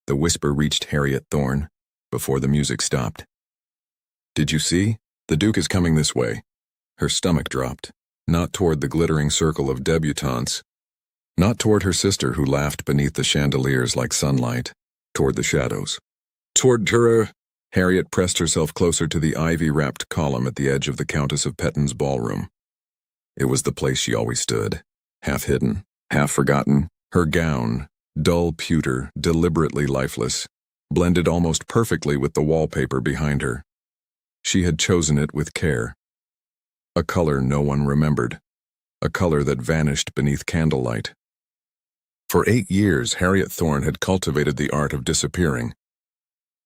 The whisper reached Harriet Thorne before the music stopped. "Did you see? The Duke is coming this way." Her stomach dropped, not toward the glittering circle of debutantes, not toward her sister who laughed beneath the chandeliers like sunlight, toward the shadows. Toward her. Harriet pressed herself closer to the ivy-wrapped column at the edge of the Countess of Petton's ballroom. It was the place she always stood, half hidden, half forgotten. Her gown, dull pewter, deliberately lifeless, blended almost perfectly with the wallpaper behind her. She had chosen it with care. A color no one remembered, a color that vanished beneath candlelight. For 8 years, Harriet Thorne had cultivated the art of disappearing,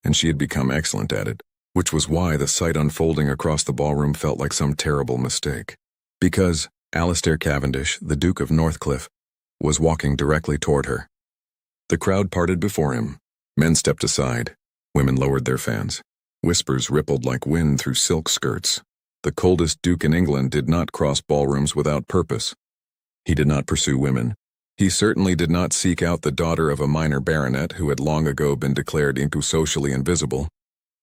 and she had become excellent at it, which was why the sight unfolding across the ballroom felt like some terrible mistake. Because Alastair Cavendish, the Duke of Northcliffe, was walking directly toward her. The crowd parted before him. Men stepped aside. Women lowered their fans. Whispers rippled like wind through silk skirts. The coldest duke in England did not cross ballrooms without purpose. He did not pursue women. He certainly did not seek out the daughter of a minor baronet who had long ago been declared socially invisible.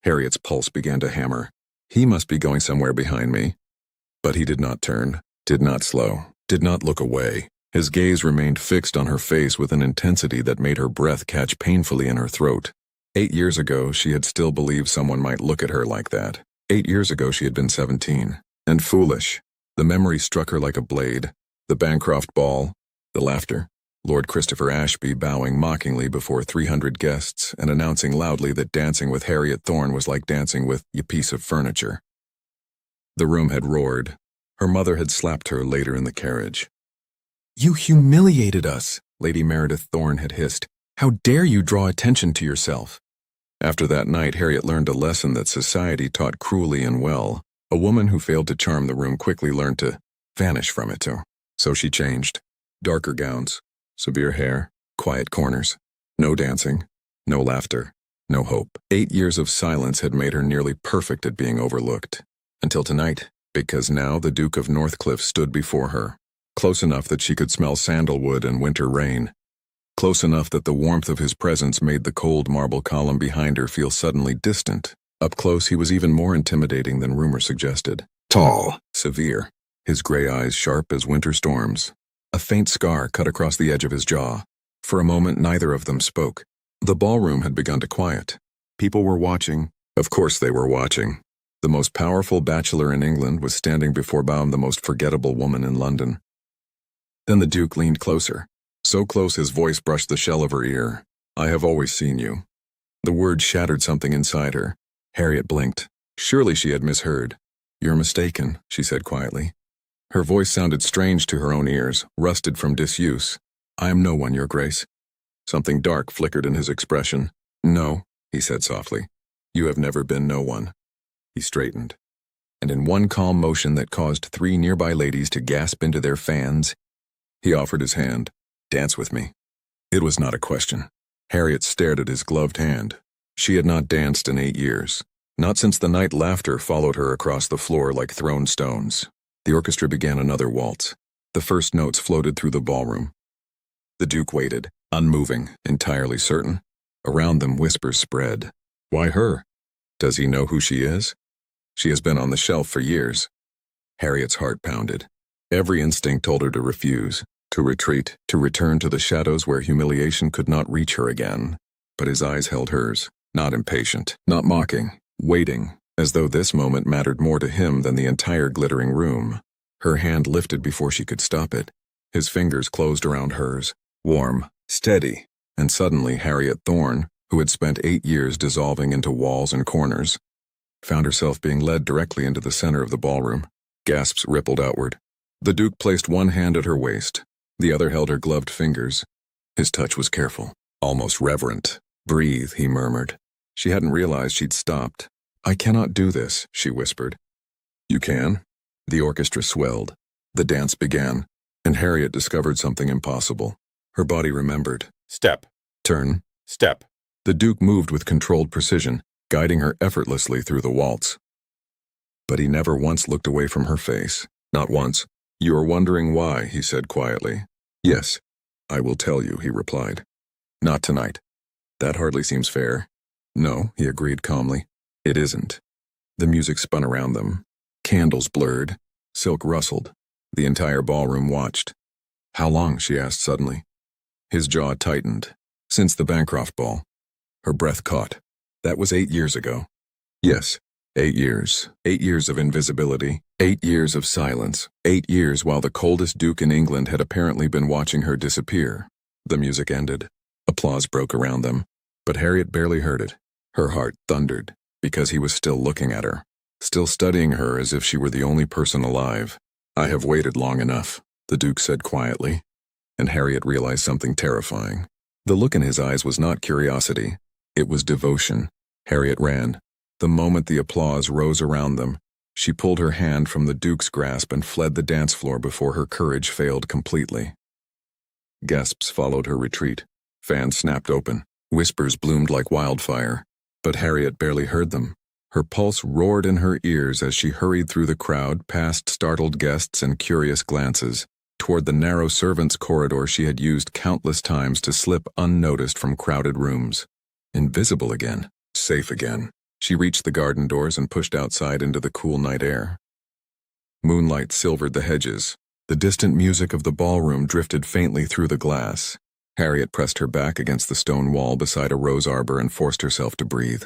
Harriet's pulse began to hammer. He must be going somewhere behind me. But he did not turn, did not slow, did not look away. His gaze remained fixed on her face with an intensity that made her breath catch painfully in her throat. 8 years ago, she had still believed someone might look at her like that. 8 years ago, she had been 17. And foolish. The memory struck her like a blade. The Bancroft ball, the laughter, Lord Christopher Ashby bowing mockingly before 300 guests and announcing loudly that dancing with Harriet Thorne was like dancing with a piece of furniture. The room had roared. Her mother had slapped her later in the carriage. "You humiliated us," Lady Meredith Thorne had hissed. "How dare you draw attention to yourself?" After that night, Harriet learned a lesson that society taught cruelly and well. A woman who failed to charm the room quickly learned to vanish from it too. So she changed. Darker gowns, severe hair, quiet corners. No dancing, no laughter, no hope. 8 years of silence had made her nearly perfect at being overlooked. Until tonight, because now the Duke of Northcliffe stood before her, close enough that she could smell sandalwood and winter rain. Close enough that the warmth of his presence made the cold marble column behind her feel suddenly distant. Up close, he was even more intimidating than rumor suggested. Tall, severe, his gray eyes sharp as winter storms. A faint scar cut across the edge of his jaw. For a moment, neither of them spoke. The ballroom had begun to quiet. People were watching. Of course they were watching. The most powerful bachelor in England was standing before Baum, the most forgettable woman in London. Then the Duke leaned closer. So close his voice brushed the shell of her ear. "I have always seen you." The word shattered something inside her. Harriet blinked. Surely she had misheard. "You're mistaken," she said quietly. Her voice sounded strange to her own ears, rusted from disuse. "I am no one, Your Grace." Something dark flickered in his expression. "No," he said softly. "You have never been no one." He straightened. And in one calm motion that caused 3 nearby ladies to gasp into their fans, he offered his hand. "Dance with me." It was not a question. Harriet stared at his gloved hand. She had not danced in 8 years. Not since the night laughter followed her across the floor like thrown stones. The orchestra began another waltz. The first notes floated through the ballroom. The Duke waited, unmoving, entirely certain. Around them whispers spread. Why her? Does he know who she is? She has been on the shelf for years. Harriet's heart pounded. Every instinct told her to refuse, to retreat, to return to the shadows where humiliation could not reach her again. But his eyes held hers, not impatient, not mocking, waiting, as though this moment mattered more to him than the entire glittering room. Her hand lifted before she could stop it. His fingers closed around hers, warm, steady, and suddenly Harriet Thorne, who had spent 8 years dissolving into walls and corners, found herself being led directly into the center of the ballroom. Gasps rippled outward. The Duke placed one hand at her waist. The other held her gloved fingers. His touch was careful, almost reverent. "Breathe," he murmured. She hadn't realized she'd stopped. "I cannot do this," she whispered. "You can." The orchestra swelled. The dance began, and Harriet discovered something impossible. Her body remembered. Step. Turn. Step. The Duke moved with controlled precision, guiding her effortlessly through the waltz. But he never once looked away from her face. Not once. "You are wondering why," he said quietly. "Yes, I will tell you," he replied. "Not tonight." That hardly seems fair. No, he agreed calmly. It isn't. The music spun around them. Candles blurred. Silk rustled. The entire ballroom watched. How long? She asked suddenly. His jaw tightened. Since the Bancroft ball. Her breath caught. That was 8 years ago. Yes, 8 years. 8 years of invisibility. 8 years of silence. 8 years while the coldest duke in England had apparently been watching her disappear. The music ended. Applause broke around them. But Harriet barely heard it. Her heart thundered, because he was still looking at her. Still studying her as if she were the only person alive. I have waited long enough, the Duke said quietly. And Harriet realized something terrifying. The look in his eyes was not curiosity. It was devotion. Harriet ran. The moment the applause rose around them, she pulled her hand from the Duke's grasp and fled the dance floor before her courage failed completely. Gasps followed her retreat. Fans snapped open. Whispers bloomed like wildfire. But Harriet barely heard them. Her pulse roared in her ears as she hurried through the crowd, past startled guests and curious glances, toward the narrow servants' corridor she had used countless times to slip unnoticed from crowded rooms. Invisible again. Safe again. She reached the garden doors and pushed outside into the cool night air. Moonlight silvered the hedges. The distant music of the ballroom drifted faintly through the glass. Harriet pressed her back against the stone wall beside a rose arbor and forced herself to breathe.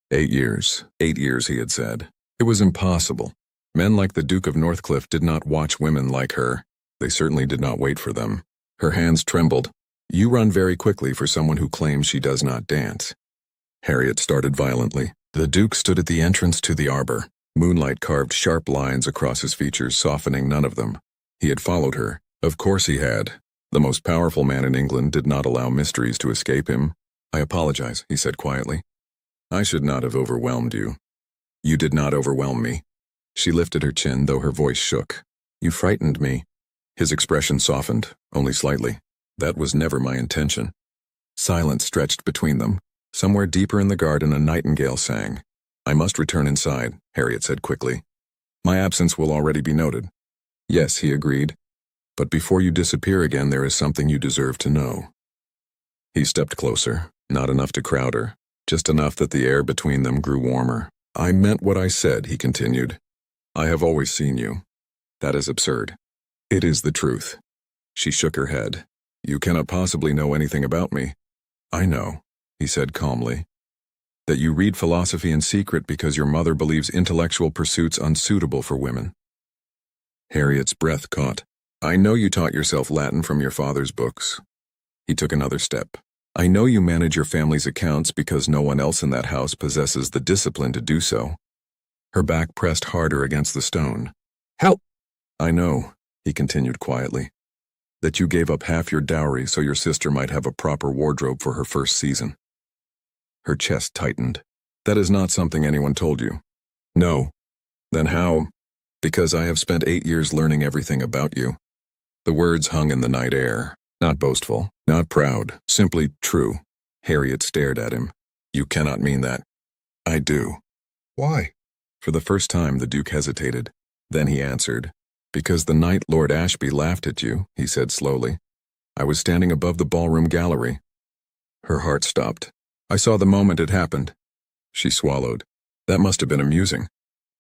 8 years. 8 years, he had said. It was impossible. Men like the Duke of Northcliffe did not watch women like her. They certainly did not wait for them. Her hands trembled. You run very quickly for someone who claims she does not dance. Harriet started violently. The Duke stood at the entrance to the arbor. Moonlight carved sharp lines across his features, softening none of them. He had followed her. Of course he had. The most powerful man in England did not allow mysteries to escape him. I apologize, he said quietly. I should not have overwhelmed you. You did not overwhelm me. She lifted her chin, though her voice shook. You frightened me. His expression softened, only slightly. That was never my intention. Silence stretched between them. Somewhere deeper in the garden, a nightingale sang. I must return inside, Harriet said quickly. My absence will already be noted. Yes, he agreed. But before you disappear again, there is something you deserve to know. He stepped closer, not enough to crowd her, just enough that the air between them grew warmer. I meant what I said, he continued. I have always seen you. That is absurd. It is the truth. She shook her head. You cannot possibly know anything about me. I know, he said calmly. That you read philosophy in secret because your mother believes intellectual pursuits unsuitable for women. Harriet's breath caught. I know you taught yourself Latin from your father's books. He took another step. I know you manage your family's accounts because no one else in that house possesses the discipline to do so. Her back pressed harder against the stone. Help! I know, he continued quietly, that you gave up half your dowry so your sister might have a proper wardrobe for her first season. Her chest tightened. That is not something anyone told you. No. Then how? Because I have spent 8 years learning everything about you. The words hung in the night air. Not boastful, not proud, simply true. Harriet stared at him. You cannot mean that. I do. Why? For the first time, the Duke hesitated. Then he answered. Because the night Lord Ashby laughed at you, he said slowly. I was standing above the ballroom gallery. Her heart stopped. I saw the moment it happened. She swallowed. That must have been amusing.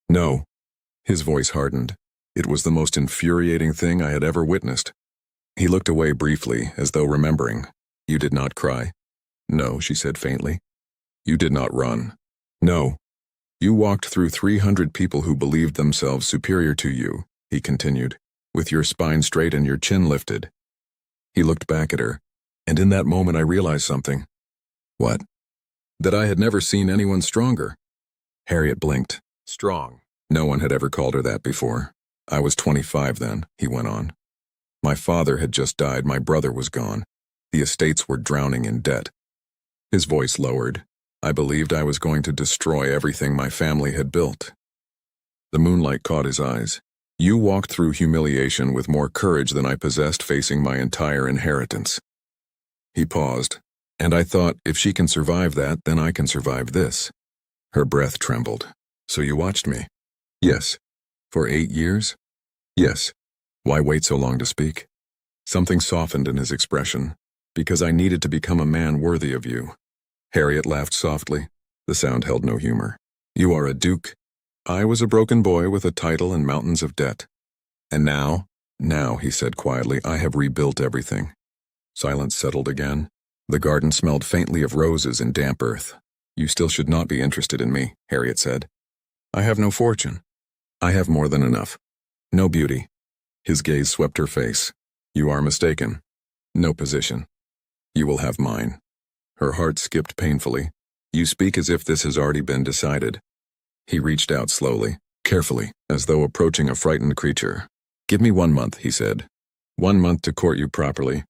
No. His voice hardened. It was the most infuriating thing I had ever witnessed. He looked away briefly, as though remembering. You did not cry. No, she said faintly. You did not run. No. You walked through 300 people who believed themselves superior to you, he continued, with your spine straight and your chin lifted. He looked back at her, and in that moment I realized something. What? That I had never seen anyone stronger. Harriet blinked. Strong. No one had ever called her that before. I was 25 then, he went on. My father had just died, my brother was gone. The estates were drowning in debt. His voice lowered. I believed I was going to destroy everything my family had built. The moonlight caught his eyes. You walked through humiliation with more courage than I possessed facing my entire inheritance. He paused, and I thought, if she can survive that, then I can survive this. Her breath trembled. So you watched me? Yes. For 8 years? Yes. Why wait so long to speak? Something softened in his expression. Because I needed to become a man worthy of you. Harriet laughed softly. The sound held no humor. You are a duke. I was a broken boy with a title and mountains of debt. And now, he said quietly, I have rebuilt everything. Silence settled again. The garden smelled faintly of roses and damp earth. You still should not be interested in me, Harriet said. I have no fortune. I have more than enough. No beauty. His gaze swept her face. You are mistaken. No position. You will have mine. Her heart skipped painfully. You speak as if this has already been decided. He reached out slowly, carefully, as though approaching a frightened creature. Give me 1 month, he said. 1 month to court you properly.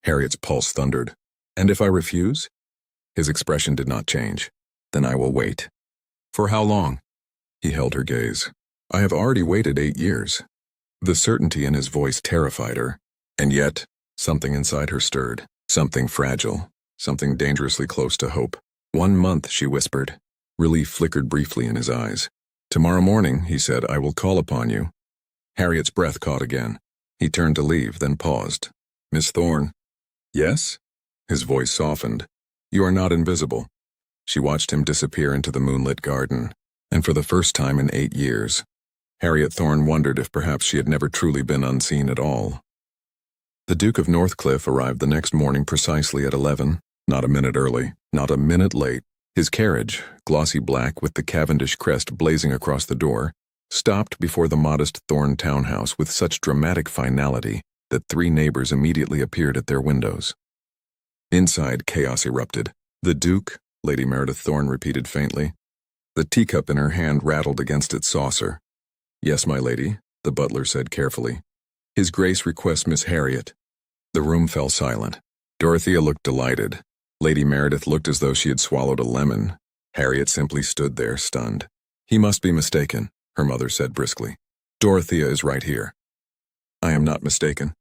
Harriet's pulse thundered. And if I refuse? His expression did not change. Then I will wait. For how long? He held her gaze. I have already waited 8 years. The certainty in his voice terrified her. And yet, something inside her stirred. Something fragile. Something dangerously close to hope. 1 month, she whispered. Relief flickered briefly in his eyes. Tomorrow morning, he said, I will call upon you. Harriet's breath caught again. He turned to leave, then paused. Miss Thorne. Yes? His voice softened. You are not invisible. She watched him disappear into the moonlit garden, and for the first time in 8 years, Harriet Thorne wondered if perhaps she had never truly been unseen at all. The Duke of Northcliffe arrived the next morning precisely at 11, not a minute early, not a minute late. His carriage, glossy black with the Cavendish crest blazing across the door, stopped before the modest Thorne townhouse with such dramatic finality that 3 neighbors immediately appeared at their windows. Inside, chaos erupted. The Duke, Lady Meredith Thorne repeated faintly. The teacup in her hand rattled against its saucer. Yes, my lady, the butler said carefully. His Grace requests Miss Harriet. The room fell silent. Dorothea looked delighted. Lady Meredith looked as though she had swallowed a lemon. Harriet simply stood there, stunned. He must be mistaken, her mother said briskly. Dorothea is right here. I am not mistaken.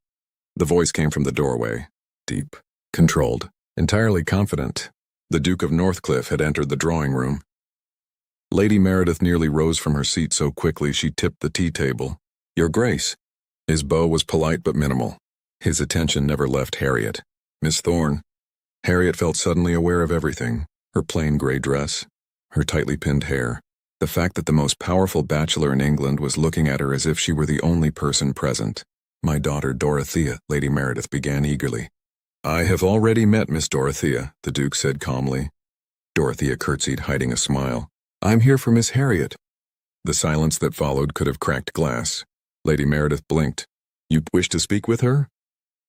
The voice came from the doorway, deep, controlled, entirely confident. The Duke of Northcliffe had entered the drawing room. Lady Meredith nearly rose from her seat so quickly she tipped the tea table. Your Grace. His bow was polite but minimal. His attention never left Harriet. Miss Thorne. Harriet felt suddenly aware of everything. Her plain gray dress, her tightly pinned hair, the fact that the most powerful bachelor in England was looking at her as if she were the only person present. My daughter Dorothea, Lady Meredith began eagerly. I have already met Miss Dorothea, the Duke said calmly. Dorothea curtsied, hiding a smile. I'm here for Miss Harriet. The silence that followed could have cracked glass. Lady Meredith blinked. You wish to speak with her?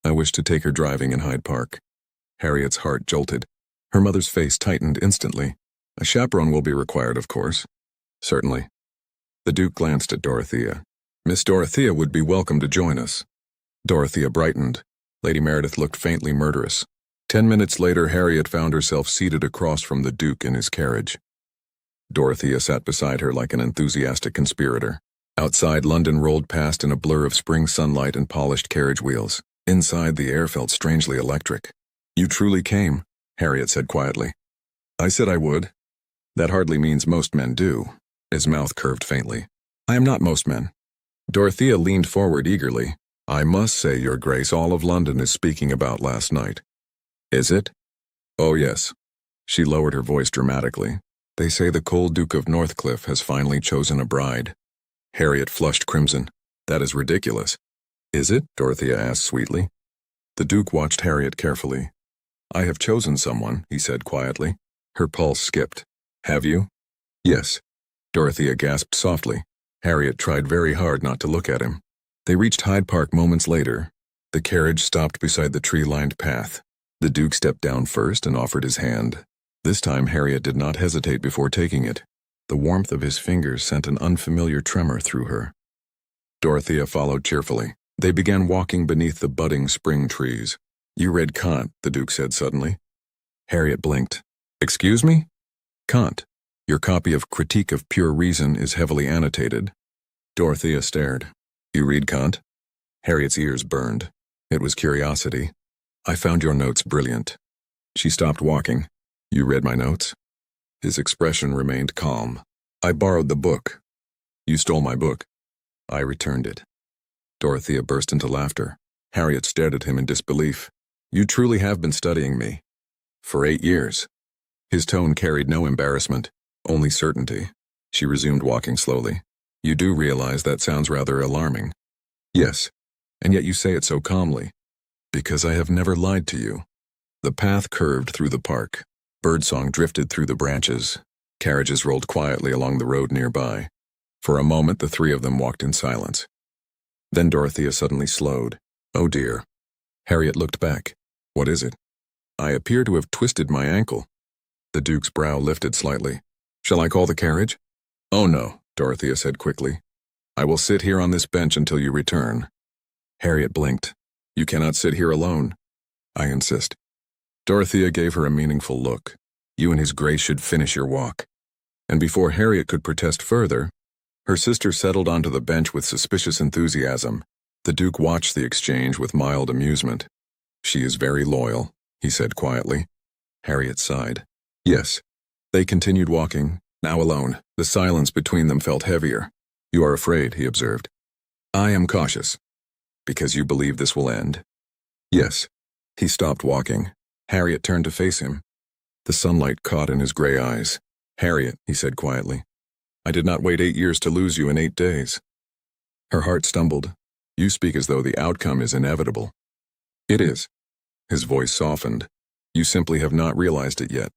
I wish to take her driving in Hyde Park. Harriet's heart jolted. Her mother's face tightened instantly. A chaperone will be required, of course. Certainly. The Duke glanced at Dorothea. Miss Dorothea would be welcome to join us. Dorothea brightened. Lady Meredith looked faintly murderous. 10 minutes later, Harriet found herself seated across from the Duke in his carriage. Dorothea sat beside her like an enthusiastic conspirator. Outside, London rolled past in a blur of spring sunlight and polished carriage wheels. Inside, the air felt strangely electric. You truly came, Harriet said quietly. I said I would. That hardly means most men do. His mouth curved faintly. I am not most men. Dorothea leaned forward eagerly. I must say, Your Grace, all of London is speaking about last night. Is it? Oh, yes. She lowered her voice dramatically. They say the cold Duke of Northcliffe has finally chosen a bride. Harriet flushed crimson. That is ridiculous. Is it? Dorothea asked sweetly. The Duke watched Harriet carefully. I have chosen someone, he said quietly. Her pulse skipped. Have you? Yes. Dorothea gasped softly. Harriet tried very hard not to look at him. They reached Hyde Park moments later. The carriage stopped beside the tree-lined path. The Duke stepped down first and offered his hand. This time Harriet did not hesitate before taking it. The warmth of his fingers sent an unfamiliar tremor through her. Dorothea followed cheerfully. They began walking beneath the budding spring trees. You read Kant, the Duke said suddenly. Harriet blinked. Excuse me? Kant. Your copy of Critique of Pure Reason is heavily annotated. Dorothea stared. You read Kant? Harriet's ears burned. It was curiosity. I found your notes brilliant. She stopped walking. You read my notes? His expression remained calm. I borrowed the book. You stole my book. I returned it. Dorothea burst into laughter. Harriet stared at him in disbelief. You truly have been studying me. For 8 years. His tone carried no embarrassment, only certainty. She resumed walking slowly. You do realize that sounds rather alarming. Yes, and yet you say it so calmly. Because I have never lied to you. The path curved through the park. Birdsong drifted through the branches. Carriages rolled quietly along the road nearby. For a moment, the three of them walked in silence. Then Dorothea suddenly slowed. Oh dear. Harriet looked back. What is it? I appear to have twisted my ankle. The Duke's brow lifted slightly. Shall I call the carriage? Oh no, Dorothea said quickly. I will sit here on this bench until you return. Harriet blinked. You cannot sit here alone. I insist. Dorothea gave her a meaningful look. You and his grace should finish your walk. And before Harriet could protest further, her sister settled onto the bench with suspicious enthusiasm. The Duke watched the exchange with mild amusement. She is very loyal, he said quietly. Harriet sighed. Yes. They continued walking, now alone. The silence between them felt heavier. You are afraid, he observed. I am cautious. Because you believe this will end? Yes. He stopped walking. Harriet turned to face him. The sunlight caught in his gray eyes. Harriet, he said quietly. I did not wait 8 years to lose you in 8 days. Her heart stumbled. You speak as though the outcome is inevitable. It is. His voice softened. You simply have not realized it yet.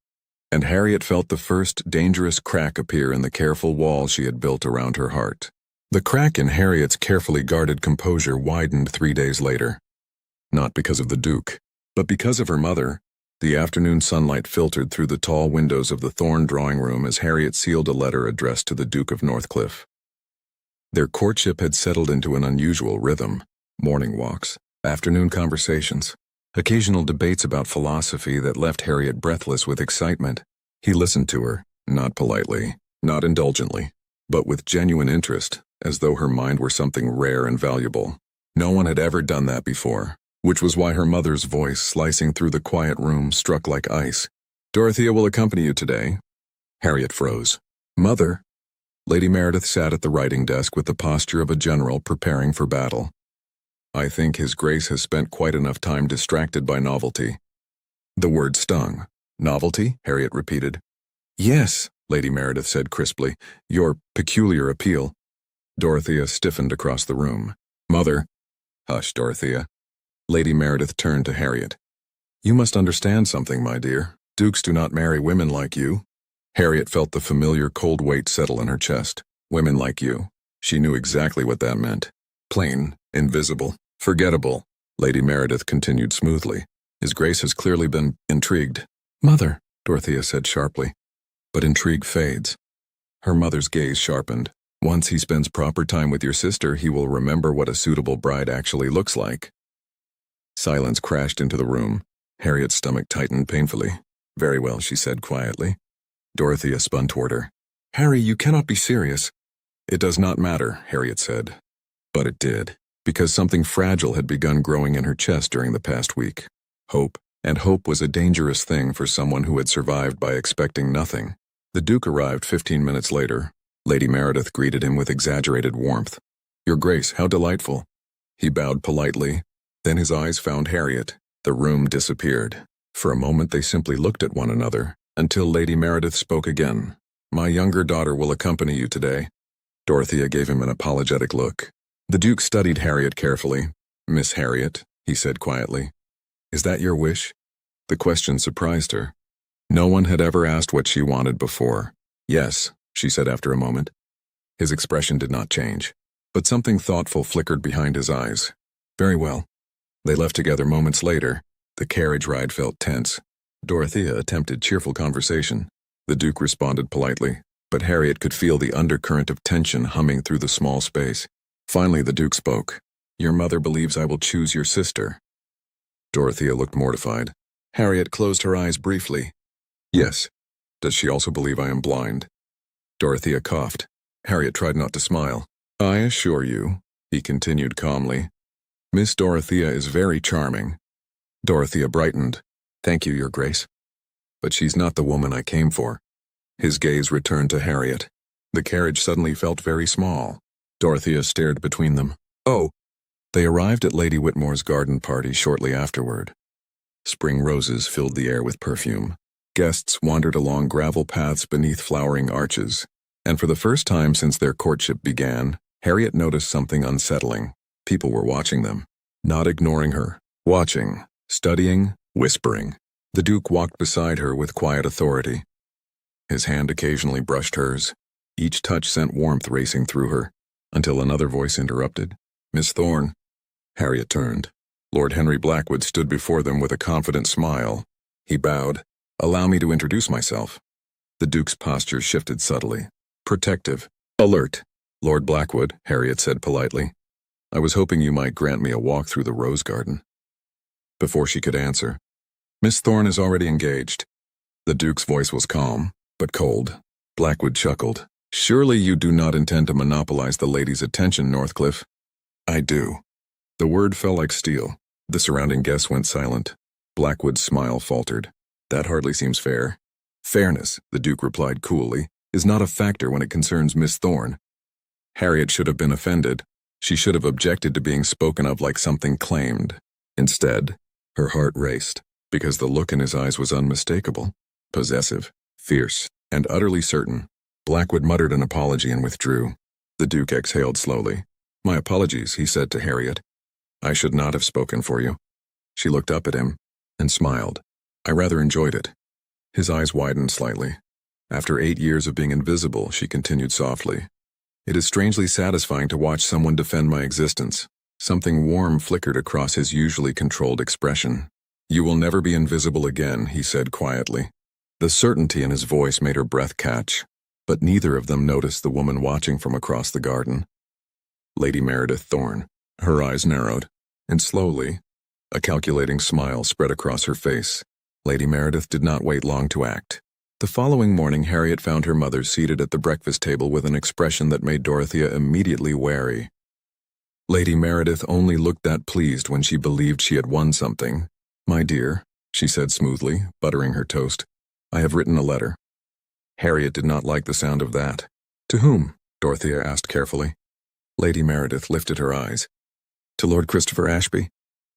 And Harriet felt the first dangerous crack appear in the careful wall she had built around her heart. The crack in Harriet's carefully guarded composure widened 3 days later. Not because of the Duke, but because of her mother. The afternoon sunlight filtered through the tall windows of the Thorne drawing room as Harriet sealed a letter addressed to the Duke of Northcliffe. Their courtship had settled into an unusual rhythm. Morning walks, afternoon conversations, occasional debates about philosophy that left Harriet breathless with excitement. He listened to her, not politely, not indulgently, but with genuine interest, as though her mind were something rare and valuable. No one had ever done that before, which was why her mother's voice slicing through the quiet room struck like ice. Dorothea will accompany you today. Harriet froze. Mother? Lady Meredith sat at the writing desk with the posture of a general preparing for battle. I think His Grace has spent quite enough time distracted by novelty. The word stung. Novelty? Harriet repeated. Yes, Lady Meredith said crisply. Your peculiar appeal. Dorothea stiffened across the room. Mother. Hush, Dorothea. Lady Meredith turned to Harriet. You must understand something, my dear. Dukes do not marry women like you. Harriet felt the familiar cold weight settle in her chest. Women like you. She knew exactly what that meant. Plain, invisible, forgettable. Lady Meredith continued smoothly. His Grace has clearly been intrigued. Mother, Dorothea said sharply. But intrigue fades. Her mother's gaze sharpened. Once he spends proper time with your sister, he will remember what a suitable bride actually looks like. Silence crashed into the room. Harriet's stomach tightened painfully. Very well, she said quietly. Dorothea spun toward her. Harry, you cannot be serious. It does not matter, Harriet said. But it did, because something fragile had begun growing in her chest during the past week. Hope. And hope was a dangerous thing for someone who had survived by expecting nothing. The Duke arrived 15 minutes later. Lady Meredith greeted him with exaggerated warmth. Your Grace, how delightful. He bowed politely. Then his eyes found Harriet. The room disappeared. For a moment they simply looked at one another, until Lady Meredith spoke again. My younger daughter will accompany you today. Dorothea gave him an apologetic look. The Duke studied Harriet carefully. Miss Harriet, he said quietly. Is that your wish? The question surprised her. No one had ever asked what she wanted before. Yes, she said after a moment. His expression did not change, but something thoughtful flickered behind his eyes. Very well. They left together moments later. The carriage ride felt tense. Dorothea attempted cheerful conversation. The Duke responded politely, but Harriet could feel the undercurrent of tension humming through the small space. Finally, the Duke spoke. Your mother believes I will choose your sister. Dorothea looked mortified. Harriet closed her eyes briefly. Yes. Does she also believe I am blind? Dorothea coughed. Harriet tried not to smile. I assure you, he continued calmly, Miss Dorothea is very charming. Dorothea brightened. Thank you, Your Grace. But she's not the woman I came for. His gaze returned to Harriet. The carriage suddenly felt very small. Dorothea stared between them. Oh! They arrived at Lady Whitmore's garden party shortly afterward. Spring roses filled the air with perfume. Guests wandered along gravel paths beneath flowering arches. And for the first time since their courtship began, Harriet noticed something unsettling. People were watching them. Not ignoring her. Watching. Studying. Whispering. The Duke walked beside her with quiet authority. His hand occasionally brushed hers. Each touch sent warmth racing through her, until another voice interrupted. "Miss Thorne." Harriet turned. Lord Henry Blackwood stood before them with a confident smile. He bowed. "Allow me to introduce myself." The Duke's posture shifted subtly. Protective. Alert. "Lord Blackwood," Harriet said politely. "I was hoping you might grant me a walk through the rose garden." Before she could answer, "Miss Thorne is already engaged." The Duke's voice was calm, but cold. Blackwood chuckled. "Surely you do not intend to monopolize the lady's attention, Northcliffe." "I do." The word fell like steel. The surrounding guests went silent. Blackwood's smile faltered. "That hardly seems fair." "Fairness," the Duke replied coolly, "is not a factor when it concerns Miss Thorne." Harriet should have been offended. She should have objected to being spoken of like something claimed. Instead, her heart raced, because the look in his eyes was unmistakable, possessive, fierce, and utterly certain. Blackwood muttered an apology and withdrew. The Duke exhaled slowly. "My apologies," he said to Harriet. "I should not have spoken for you." She looked up at him and smiled. "I rather enjoyed it." His eyes widened slightly. "After 8 years of being invisible," she continued softly, "it is strangely satisfying to watch someone defend my existence." Something warm flickered across his usually controlled expression. "You will never be invisible again," he said quietly. The certainty in his voice made her breath catch, but neither of them noticed the woman watching from across the garden. Lady Meredith Thorne. Her eyes narrowed, and slowly, a calculating smile spread across her face. Lady Meredith did not wait long to act. The following morning, Harriet found her mother seated at the breakfast table with an expression that made Dorothea immediately wary. Lady Meredith only looked that pleased when she believed she had won something. "My dear," she said smoothly, buttering her toast, "I have written a letter." Harriet did not like the sound of that. "To whom?" Dorothea asked carefully. Lady Meredith lifted her eyes. "To Lord Christopher Ashby."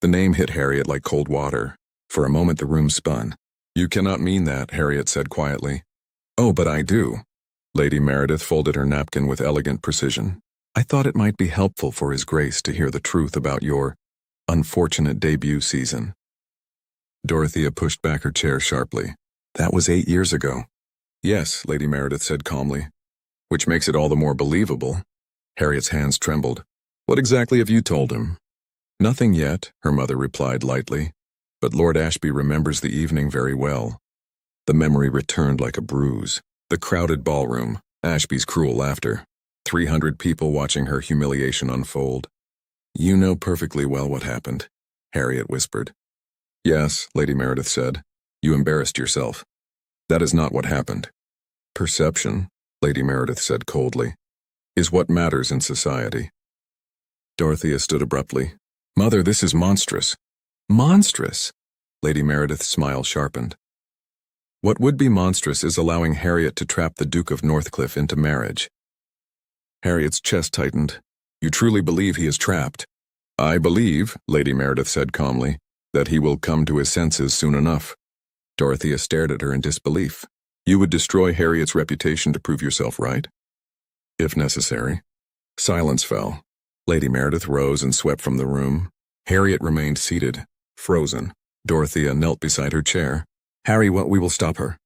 The name hit Harriet like cold water. For a moment the room spun. "You cannot mean that," Harriet said quietly. "Oh, but I do." Lady Meredith folded her napkin with elegant precision. "I thought it might be helpful for His Grace to hear the truth about your unfortunate debut season." Dorothea pushed back her chair sharply. "That was 8 years ago." "Yes," Lady Meredith said calmly, "which makes it all the more believable." Harriet's hands trembled. "What exactly have you told him?" "Nothing yet," her mother replied lightly, "but Lord Ashby remembers the evening very well." The memory returned like a bruise. The crowded ballroom, Ashby's cruel laughter, 300 people watching her humiliation unfold. "You know perfectly well what happened," Harriet whispered. "Yes," Lady Meredith said. "You embarrassed yourself." "That is not what happened." "Perception," Lady Meredith said coldly, "is what matters in society." Dorothea stood abruptly. "Mother, this is monstrous." "Monstrous?" Lady Meredith's smile sharpened. "What would be monstrous is allowing Harriet to trap the Duke of Northcliffe into marriage." Harriet's chest tightened. "You truly believe he is trapped?" "I believe," Lady Meredith said calmly, "that he will come to his senses soon enough." Dorothea stared at her in disbelief. "You would destroy Harriet's reputation to prove yourself right?" "If necessary." Silence fell. Lady Meredith rose and swept from the room. Harriet remained seated, frozen. Dorothea knelt beside her chair. "Harry, we will stop her."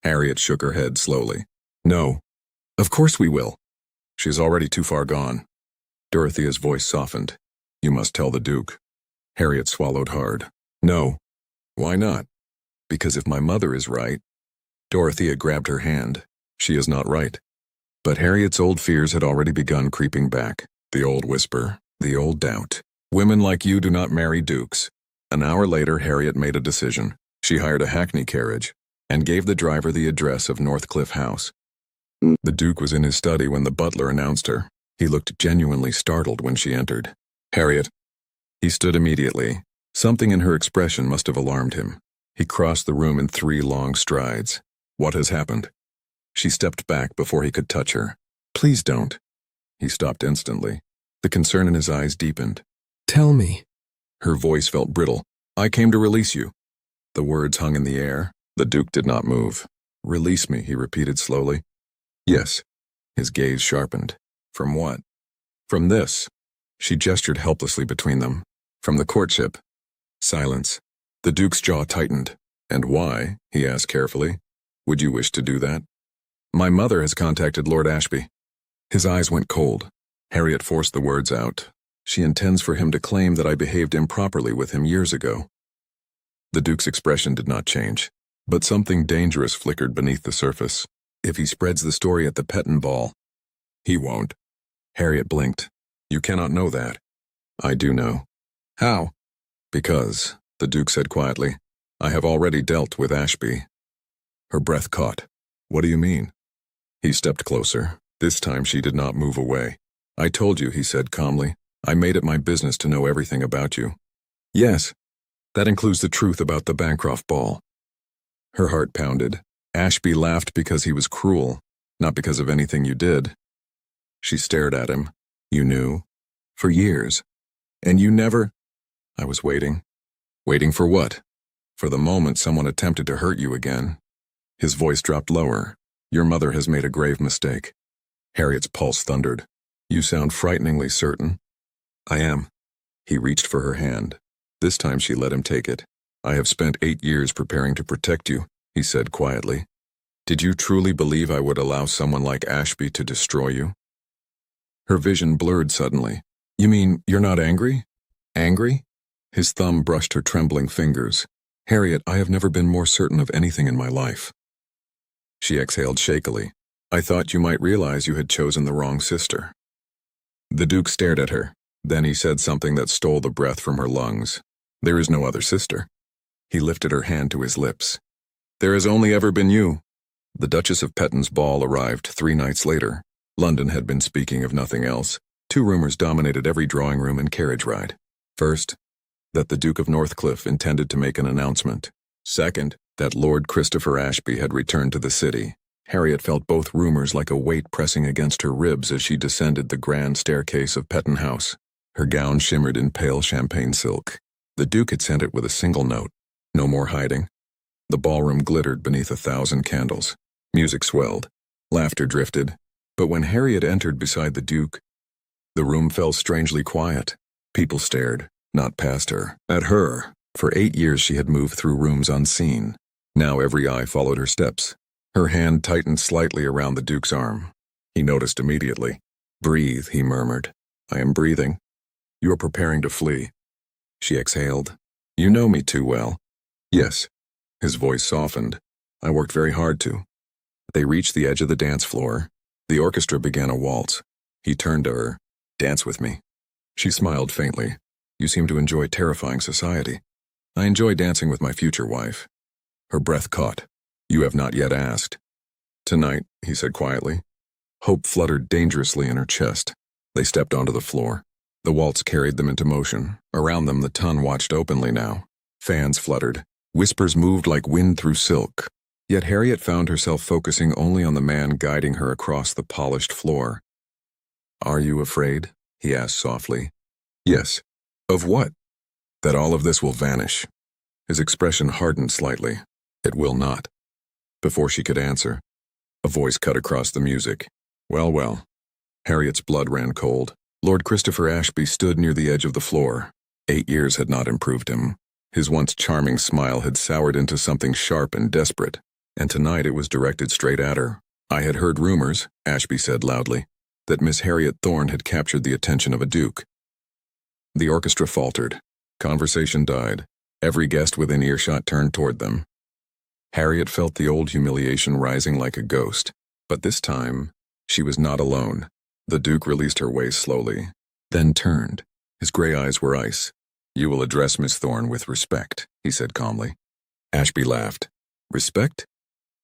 Harriet shook her head slowly. "No." "Of course we will." "She is already too far gone." Dorothea's voice softened. "You must tell the Duke." Harriet swallowed hard. "No." "Why not?" "Because if my mother is right—" Dorothea grabbed her hand. "She is not right." But Harriet's old fears had already begun creeping back. The old whisper, the old doubt. "Women like you do not marry dukes." An hour later, Harriet made a decision. She hired a hackney carriage and gave the driver the address of Northcliffe House. The Duke was in his study when the butler announced her. He looked genuinely startled when she entered. "Harriet." He stood immediately. Something in her expression must have alarmed him. He crossed the room in 3 long strides. "What has happened?" She stepped back before he could touch her. "Please don't." He stopped instantly. The concern in his eyes deepened. "Tell me." Her voice felt brittle. "I came to release you." The words hung in the air. The Duke did not move. "Release me," he repeated slowly. "Yes." His gaze sharpened. "From what?" "From this." She gestured helplessly between them. "From the courtship." Silence. The Duke's jaw tightened. "And why?" he asked carefully. "Would you wish to do that?" "My mother has contacted Lord Ashby." His eyes went cold. Harriet forced the words out. "She intends for him to claim that I behaved improperly with him years ago." The Duke's expression did not change, but something dangerous flickered beneath the surface. "If he spreads the story at the Petton ball." "He won't." Harriet blinked. "You cannot know that." "I do know." "How?" "Because," the Duke said quietly, "I have already dealt with Ashby." Her breath caught. "What do you mean?" He stepped closer. This time she did not move away. "I told you," he said calmly. "I made it my business to know everything about you." "Yes. That includes the truth about the Bancroft ball." Her heart pounded. "Ashby laughed because he was cruel, not because of anything you did." She stared at him. "You knew?" "For years." "And you never—" "I was waiting." "Waiting for what?" "For the moment someone attempted to hurt you again." His voice dropped lower. "Your mother has made a grave mistake." Harriet's pulse thundered. "You sound frighteningly certain." "I am." He reached for her hand. This time she let him take it. "I have spent 8 years preparing to protect you," he said quietly. "Did you truly believe I would allow someone like Ashby to destroy you?" Her vision blurred suddenly. "You mean you're not angry?" "Angry?" His thumb brushed her trembling fingers. "Harriet, I have never been more certain of anything in my life." She exhaled shakily. "I thought you might realize you had chosen the wrong sister." The Duke stared at her. Then he said something that stole the breath from her lungs. "There is no other sister." He lifted her hand to his lips. "There has only ever been you." The Duchess of Petton's ball arrived 3 nights later. London had been speaking of nothing else. 2 rumors dominated every drawing room and carriage ride. First, that the Duke of Northcliffe intended to make an announcement. Second, that Lord Christopher Ashby had returned to the city. Harriet felt both rumors like a weight pressing against her ribs as she descended the grand staircase of Petton House. Her gown shimmered in pale champagne silk. The Duke had sent it with a single note. No more hiding. The ballroom glittered beneath 1,000 candles. Music swelled. Laughter drifted. But when Harriet entered beside the Duke, the room fell strangely quiet. People stared, not past her, at her. For 8 years she had moved through rooms unseen. Now every eye followed her steps. Her hand tightened slightly around the Duke's arm. He noticed immediately. "Breathe," he murmured. "I am breathing." "You are preparing to flee." She exhaled. "You know me too well." "Yes." His voice softened. "I worked very hard to." They reached the edge of the dance floor. The orchestra began a waltz. He turned to her. "Dance with me." She smiled faintly. "You seem to enjoy terrifying society." "I enjoy dancing with my future wife." Her breath caught. "You have not yet asked." "Tonight," he said quietly. Hope fluttered dangerously in her chest. They stepped onto the floor. The waltz carried them into motion. Around them the ton watched openly now. Fans fluttered. Whispers moved like wind through silk. Yet Harriet found herself focusing only on the man guiding her across the polished floor. "Are you afraid?" he asked softly. "Yes." "Of what?" "That all of this will vanish." His expression hardened slightly. "It will not." Before she could answer, a voice cut across the music. "Well, well." Harriet's blood ran cold. Lord Christopher Ashby stood near the edge of the floor. 8 years had not improved him. His once charming smile had soured into something sharp and desperate, and tonight it was directed straight at her. "I had heard rumors," Ashby said loudly, "that Miss Harriet Thorne had captured the attention of a duke." The orchestra faltered. Conversation died. Every guest within earshot turned toward them. Harriet felt the old humiliation rising like a ghost, but this time, she was not alone. The Duke released her waist slowly, then turned. His gray eyes were ice. "You will address Miss Thorne with respect," he said calmly. Ashby laughed. "Respect?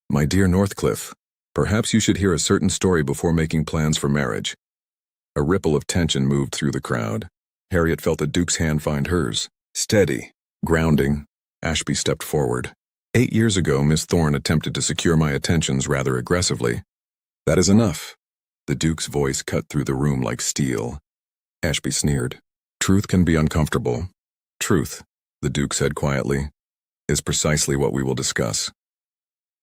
My dear Northcliffe, perhaps you should hear a certain story before making plans for marriage." A ripple of tension moved through the crowd. Harriet felt the Duke's hand find hers. Steady, grounding. Ashby stepped forward. 8 years ago, Miss Thorne attempted to secure my attentions rather aggressively. That is enough." The Duke's voice cut through the room like steel. Ashby sneered. "Truth can be uncomfortable." "Truth," the Duke said quietly. is precisely what we will discuss.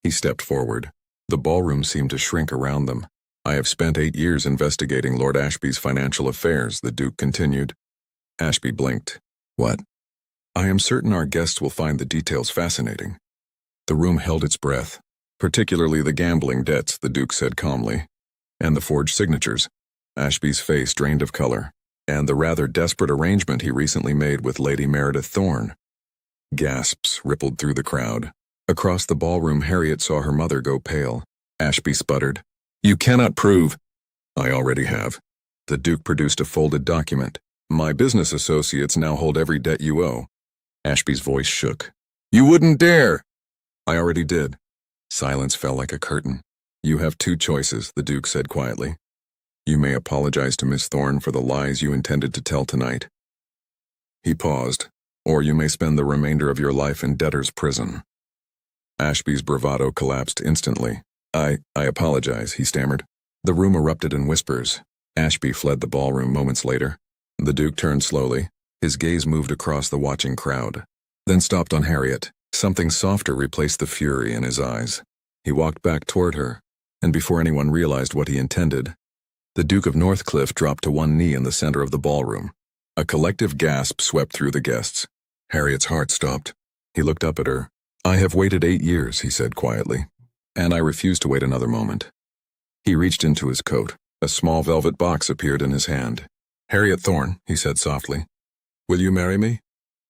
He stepped forward. The ballroom seemed to shrink around them. I have spent 8 years investigating Lord Ashby's financial affairs, the Duke continued. Ashby blinked. What? I am certain our guests will find the details fascinating. The room held its breath, particularly the gambling debts, the Duke said calmly, and the forged signatures. Ashby's face drained of color, and the rather desperate arrangement he recently made with Lady Meredith Thorne. Gasps rippled through the crowd. Across the ballroom, Harriet saw her mother go pale. Ashby sputtered. You cannot prove. I already have. The Duke produced a folded document. My business associates now hold every debt you owe. Ashby's voice shook. You wouldn't dare! I already did. Silence fell like a curtain. You have 2 choices, the Duke said quietly. You may apologize to Miss Thorne for the lies you intended to tell tonight. He paused. Or you may spend the remainder of your life in debtor's prison. Ashby's bravado collapsed instantly. I apologize, he stammered. The room erupted in whispers. Ashby fled the ballroom moments later. The Duke turned slowly. His gaze moved across the watching crowd, then stopped on Harriet. Something softer replaced the fury in his eyes. He walked back toward her, and before anyone realized what he intended, the Duke of Northcliffe dropped to one knee in the center of the ballroom. A collective gasp swept through the guests. Harriet's heart stopped. He looked up at her. I have waited 8 years, he said quietly, and I refuse to wait another moment. He reached into his coat. A small velvet box appeared in his hand. Harriet Thorne, he said softly, will you marry me?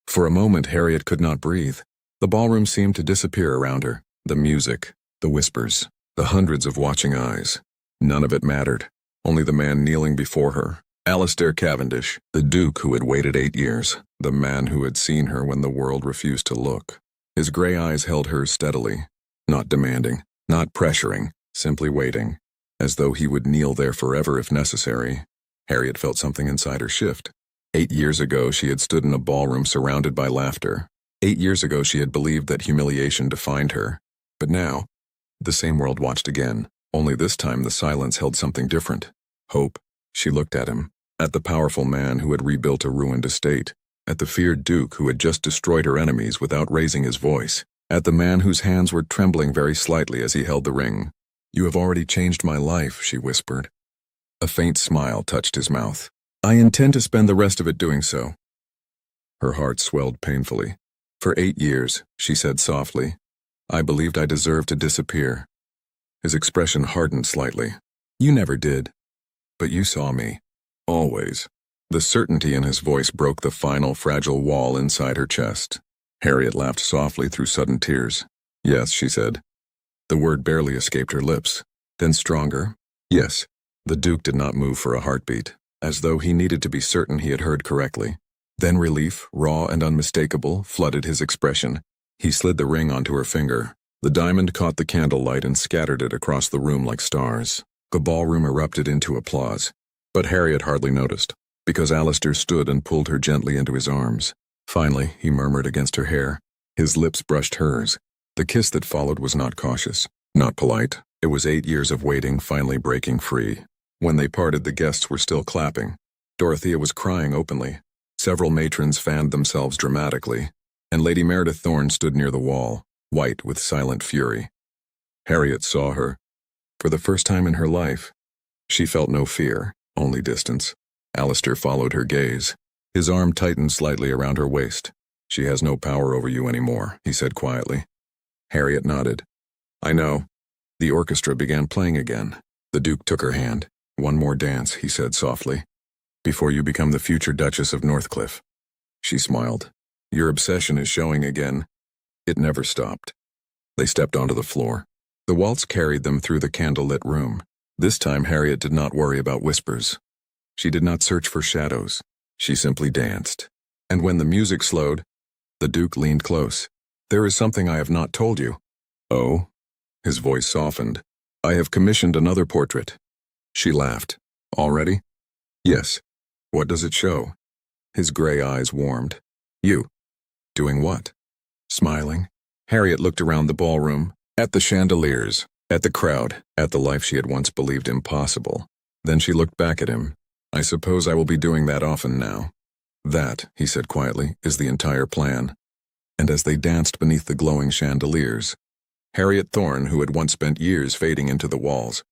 For a moment, Harriet could not breathe. The ballroom seemed to disappear around her. The music, the whispers, the hundreds of watching eyes. None of it mattered. Only the man kneeling before her. Alistair Cavendish, the Duke who had waited 8 years, the man who had seen her when the world refused to look. His gray eyes held hers steadily, not demanding, not pressuring, simply waiting, as though he would kneel there forever if necessary. Harriet felt something inside her shift. 8 years ago, she had stood in a ballroom surrounded by laughter. 8 years ago, she had believed that humiliation defined her. But now, the same world watched again, only this time the silence held something different. Hope. She looked at him, at the powerful man who had rebuilt a ruined estate, at the feared Duke who had just destroyed her enemies without raising his voice, at the man whose hands were trembling very slightly as he held the ring. You have already changed my life, she whispered. A faint smile touched his mouth. I intend to spend the rest of it doing so. Her heart swelled painfully. For 8 years, she said softly, I believed I deserved to disappear. His expression hardened slightly. You never did. But you saw me. Always. The certainty in his voice broke the final fragile wall inside her chest. Harriet laughed softly through sudden tears. Yes, she said. The word barely escaped her lips. Then stronger. Yes. The Duke did not move for a heartbeat, as though he needed to be certain he had heard correctly. Then relief, raw and unmistakable, flooded his expression. He slid the ring onto her finger. The diamond caught the candlelight and scattered it across the room like stars. The ballroom erupted into applause. But Harriet hardly noticed, because Alistair stood and pulled her gently into his arms. Finally, he murmured against her hair. His lips brushed hers. The kiss that followed was not cautious, not polite. It was 8 years of waiting finally breaking free. When they parted, the guests were still clapping. Dorothea was crying openly. Several matrons fanned themselves dramatically, and Lady Meredith Thorne stood near the wall, white with silent fury. Harriet saw her. For the first time in her life, she felt no fear, only distance. Alistair followed her gaze. His arm tightened slightly around her waist. She has no power over you anymore, he said quietly. Harriet nodded. I know. The orchestra began playing again. The Duke took her hand. One more dance, he said softly, before you become the future Duchess of Northcliffe. She smiled. Your obsession is showing again. It never stopped. They stepped onto the floor. The waltz carried them through the candle-lit room. This time Harriet did not worry about whispers. She did not search for shadows. She simply danced. And when the music slowed, the Duke leaned close. There is something I have not told you. Oh? His voice softened. I have commissioned another portrait. She laughed. Already? Yes. What does it show? His gray eyes warmed. You. Doing what? Smiling. Harriet looked around the ballroom, at the chandeliers, at the crowd, at the life she had once believed impossible. Then she looked back at him. I suppose I will be doing that often now. That, he said quietly, is the entire plan. And as they danced beneath the glowing chandeliers, Harriet Thorne, who had once spent years fading into the walls,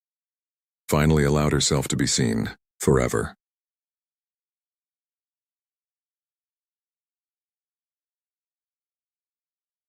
finally allowed herself to be seen forever.